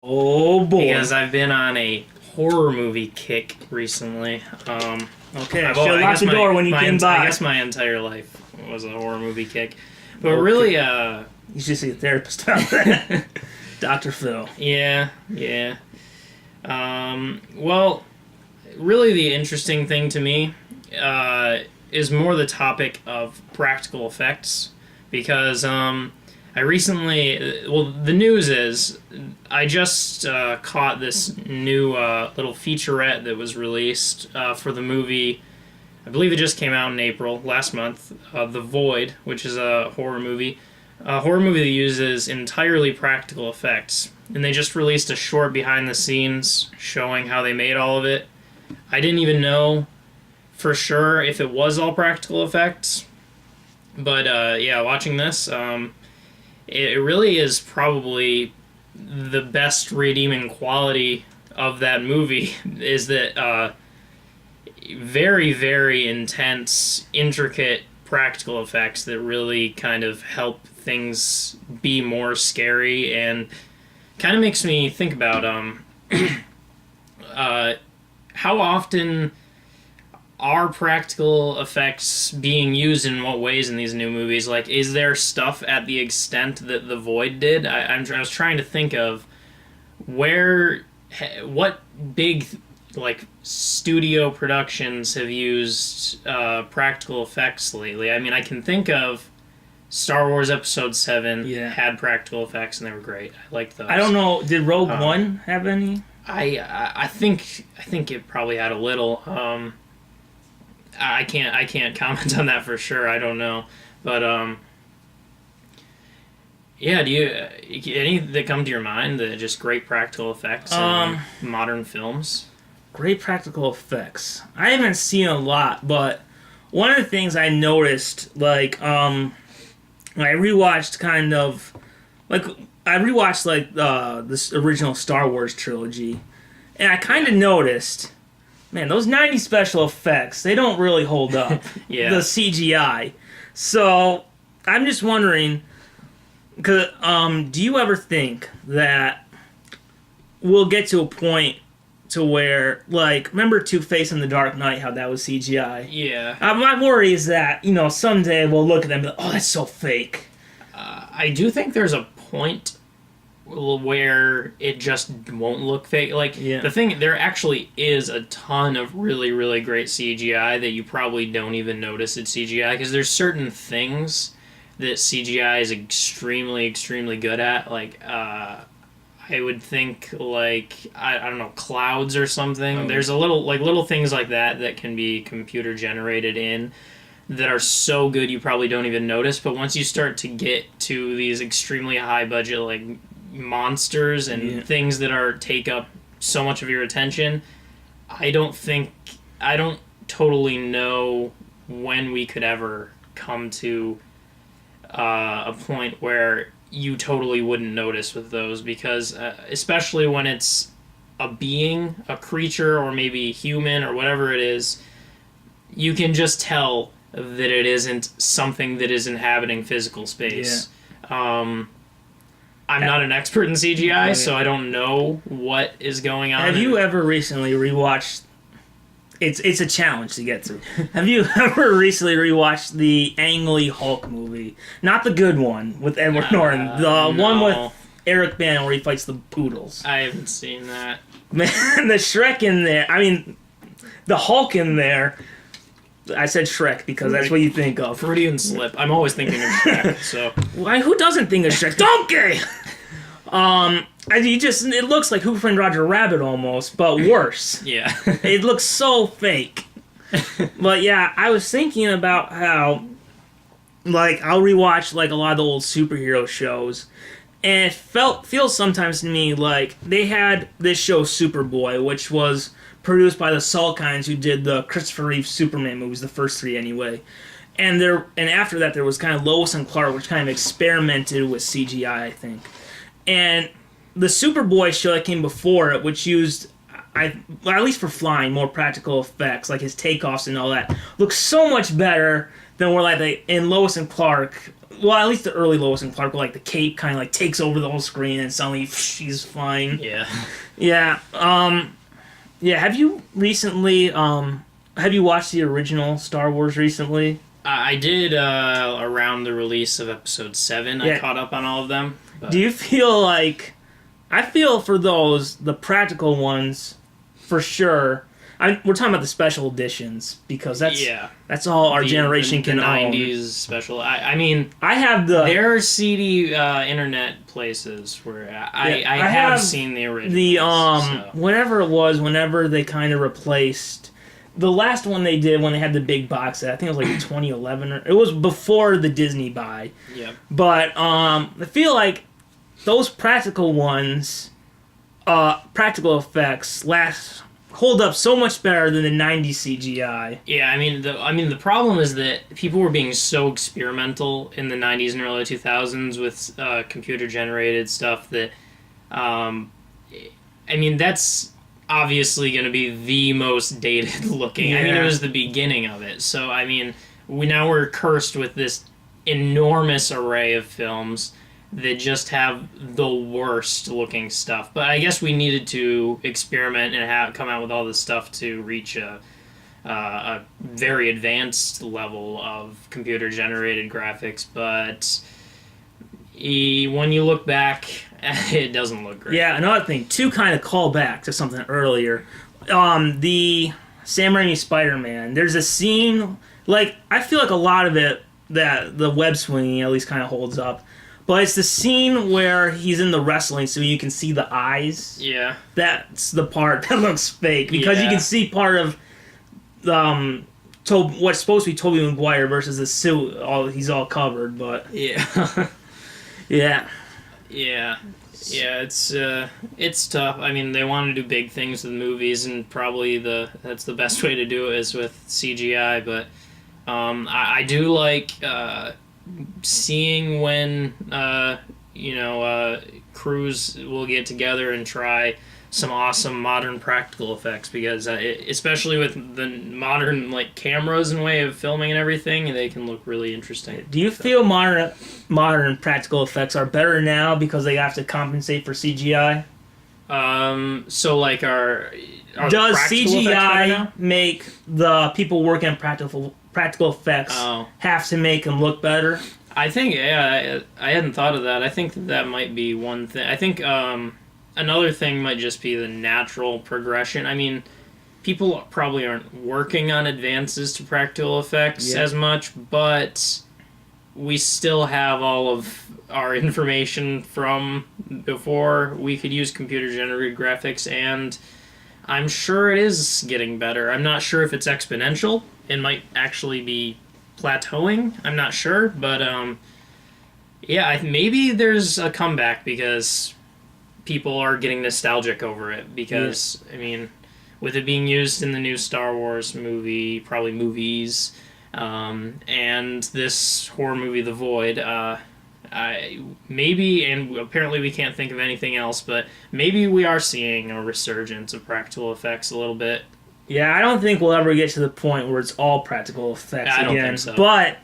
Oh boy. Because I've been on a horror movie kick recently. Okay, I I should have locked the door when you came by. I guess my entire life was a horror movie kick. But really, you should see a therapist about that. Dr. Phil. yeah. Well, really the interesting thing to me is more the topic of practical effects. Because I recently... the news is I just caught this new little featurette that was released for the movie. I believe it just came out in April, last month. The Void, which is a horror movie. A horror movie that uses entirely practical effects. And they just released a short behind the scenes showing how they made all of it. I didn't even know for sure if it was all practical effects. But yeah, watching this, it really is probably the best redeeming quality of that movie is that very, very intense, intricate practical effects that really kind of help things be more scary, and kind of makes me think about how often are practical effects being used in what ways in these new movies? Like, is there stuff at the extent that The Void did? I was trying to think of what big, like, studio productions have used practical effects lately. I mean, I can think of Star Wars Episode 7 had practical effects, and they were great. I liked those. I don't know, did Rogue One have any? I think it probably had a little. I can't comment on that for sure. I don't know, but yeah. Do you any that come to your mind that just great practical effects in modern films? Great practical effects. I haven't seen a lot, but one of the things I noticed, like, I rewatched this original Star Wars trilogy, and I kind of noticed, man, those 90s special effects, they don't really hold up. Yeah. The CGI. So, I'm just wondering, do you ever think that we'll get to a point to where, like, remember Two-Face in The Dark Knight, how that was CGI? Yeah. My worry is that, someday we'll look at them and be like, oh, that's so fake. I do think there's a point where it just won't look fake. Like, the thing, there actually is a ton of really, really great CGI that you probably don't even notice it's CGI, because there's certain things that CGI is extremely, extremely good at. Like, I would think, like, I don't know, clouds or something. There's little things like that can be computer generated in that are so good you probably don't even notice. But once you start to get to these extremely high budget, like, monsters and things that take up so much of your attention, I don't totally know when we could ever come to a point where you totally wouldn't notice with those, because especially when it's a being, a creature, or maybe human or whatever it is, you can just tell that it isn't something that is inhabiting physical space. I'm not an expert in CGI, so I don't know what is going on. Have you ever recently rewatched... It's a challenge to get through. Have you ever recently rewatched the Ang Lee Hulk movie? Not the good one with Edward Norton. The one with Eric Bana where he fights the poodles. I haven't seen that. Man, the Shrek in there... I mean, the Hulk in there... I said Shrek because that's what you think of. Freudian slip. I'm always thinking of Shrek, so... Why? Who doesn't think of Shrek? Donkey! It looks like Who Framed Roger Rabbit almost, but worse. Yeah. It looks so fake. But yeah, I was thinking about how, like, I'll rewatch, like, a lot of the old superhero shows, and it feels sometimes to me like they had this show Superboy, which was produced by the Salkinds, who did the Christopher Reeve Superman movies, the first three anyway. And after that, there was kind of Lois and Clark, which kind of experimented with CGI, I think. And the Superboy show that came before it, which used, at least for flying, more practical effects, like his takeoffs and all that, looks so much better then where like in Lois and Clark, well, at least the early Lois and Clark, where like the cape kind of like takes over the whole screen and suddenly she's flying. Yeah. Yeah. Yeah. Have you recently? Have you watched the original Star Wars recently? I did around the release of Episode 7. Yeah. I caught up on all of them. But... Do you feel like? I feel for those the practical ones, for sure. We're talking about the special editions because that's all our generation can own. The 90s special. I mean, I have there are seedy internet places where I have seen the originals. The whatever it was, whenever they kind of replaced the last one they did when they had the big box set. I think it was like 2011 or it was before the Disney buy. Yeah. But I feel like those practical ones, practical effects hold up so much better than the 90s CGI. Yeah, I mean the problem is that people were being so experimental in the 90s and early 2000s with computer generated stuff that I mean that's obviously going to be the most dated looking. Yeah. I mean it was the beginning of it. So I mean we're cursed with this enormous array of films that just have the worst looking stuff. But I guess we needed to experiment and come out with all this stuff to reach a very advanced level of computer generated graphics. But when you look back, it doesn't look great. Yeah, another thing, to kind of call back to something earlier, the Sam Raimi Spider-Man, there's a scene, like, I feel like a lot of it, that the web swinging at least kind of holds up. But it's the scene where he's in the wrestling so you can see the eyes. Yeah. That's the part that looks fake. Because you can see part of what's supposed to be Tobey Maguire versus the suit. He's all covered, but... Yeah. Yeah. Yeah. Yeah, it's tough. I mean, they want to do big things with movies, and probably that's the best way to do it is with CGI, but I do like... seeing when crews will get together and try some awesome modern practical effects because especially with the modern like cameras and way of filming and everything, they can look really interesting. Do you feel modern practical effects are better now because they have to compensate for CGI? So like does CGI make the people working on practical effects have to make them look better? I think, I hadn't thought of that. I think that might be one thing. I think another thing might just be the natural progression. I mean, people probably aren't working on advances to practical effects as much, but we still have all of our information from before we could use computer-generated graphics, and I'm sure it is getting better. I'm not sure if it's exponential. It might actually be plateauing. I'm not sure, but maybe there's a comeback because people are getting nostalgic over it. Because I mean, with it being used in the new Star Wars movie, probably movies, and this horror movie, The Void. Maybe, and apparently we can't think of anything else, but maybe we are seeing a resurgence of practical effects a little bit. Yeah, I don't think we'll ever get to the point where it's all practical effects again. I don't think so. But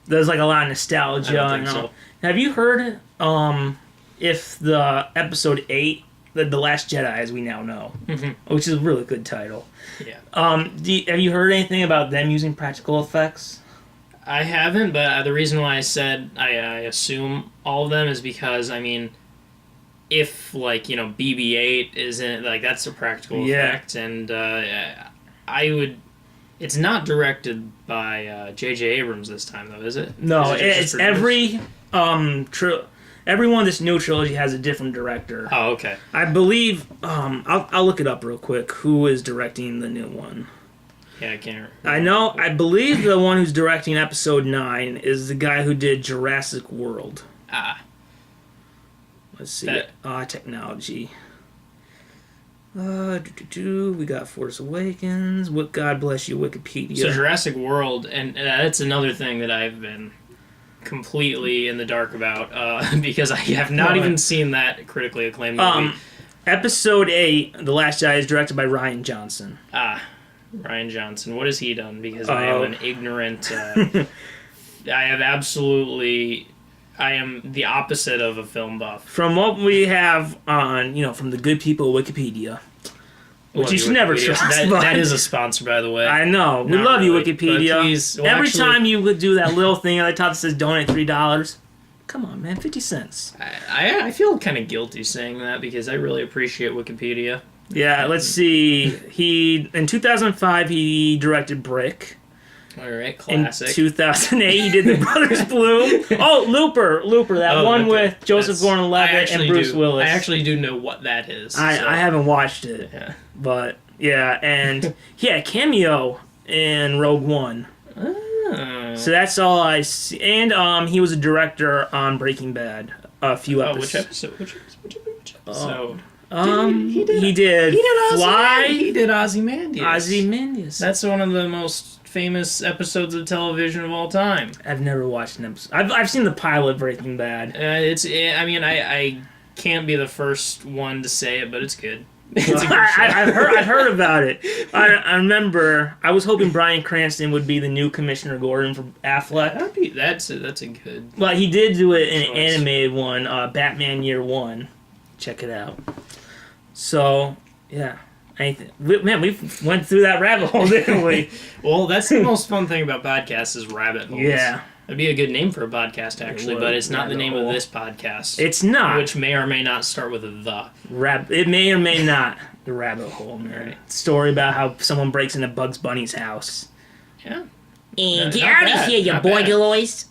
there's like a lot of nostalgia. I don't think so. Have you heard if the Episode 8, the Last Jedi, as we now know, which is a really good title. Yeah. Have you heard anything about them using practical effects? I haven't, but the reason why I said I assume all of them is because, I mean, if, like, BB-8 isn't, like, that's a practical effect, and it's not directed by J.J. Abrams this time, though, is it? No, it's every one of this new trilogy has a different director. Oh, okay. I believe, I'll look it up real quick, who is directing the new one. Yeah, I can't I believe the one who's directing Episode 9 is the guy who did Jurassic World. Let's see. Technology. We got Force Awakens. God bless you, Wikipedia. So Jurassic World, and that's another thing that I've been completely in the dark about because I have not even seen that critically acclaimed movie. Episode 8, The Last Jedi, is directed by Rian Johnson. Rian Johnson. What has he done? Because I am an ignorant have absolutely. I am the opposite of a film buff. From what we have on, from the good people of Wikipedia, which you should never trust. That is a sponsor, by the way. I know. We love you, Wikipedia. Please, Every time you would do that little thing at the top that says donate $3, come on, man, 50 cents. I feel kind of guilty saying that because I really appreciate Wikipedia. Yeah, let's see. In 2005, he directed Brick. All right, classic. In 2008, he did The Brothers Bloom. Oh, Looper, that one with Joseph Gordon-Levitt and Bruce Willis. I actually do know what that is. I haven't watched it, but yeah, and he had a cameo in Rogue One. Oh. So that's all I see. And he was a director on Breaking Bad. A few episodes. Which episode? He did Fly. He did Ozymandias. Ozymandias. That's one of the most famous episodes of television of all time. I've never watched an episode. I've seen the pilot Breaking Bad. I can't be the first one to say it, but it's good. It's a good show. I've heard about it. I remember. I was hoping Bryan Cranston would be the new Commissioner Gordon for Affleck. That's a good. But he did do it in an animated one, Batman Year One. Check it out. So yeah. We went through that rabbit hole, didn't we? Well, that's the most fun thing about podcasts is rabbit holes. Yeah. It'd be a good name for a podcast, actually, but it's not the name of this podcast. It's not. Which may or may not start with a the. It may or may not. The rabbit hole, man. Right. Story about how someone breaks into Bugs Bunny's house. Yeah. And get out of here, you boy galores.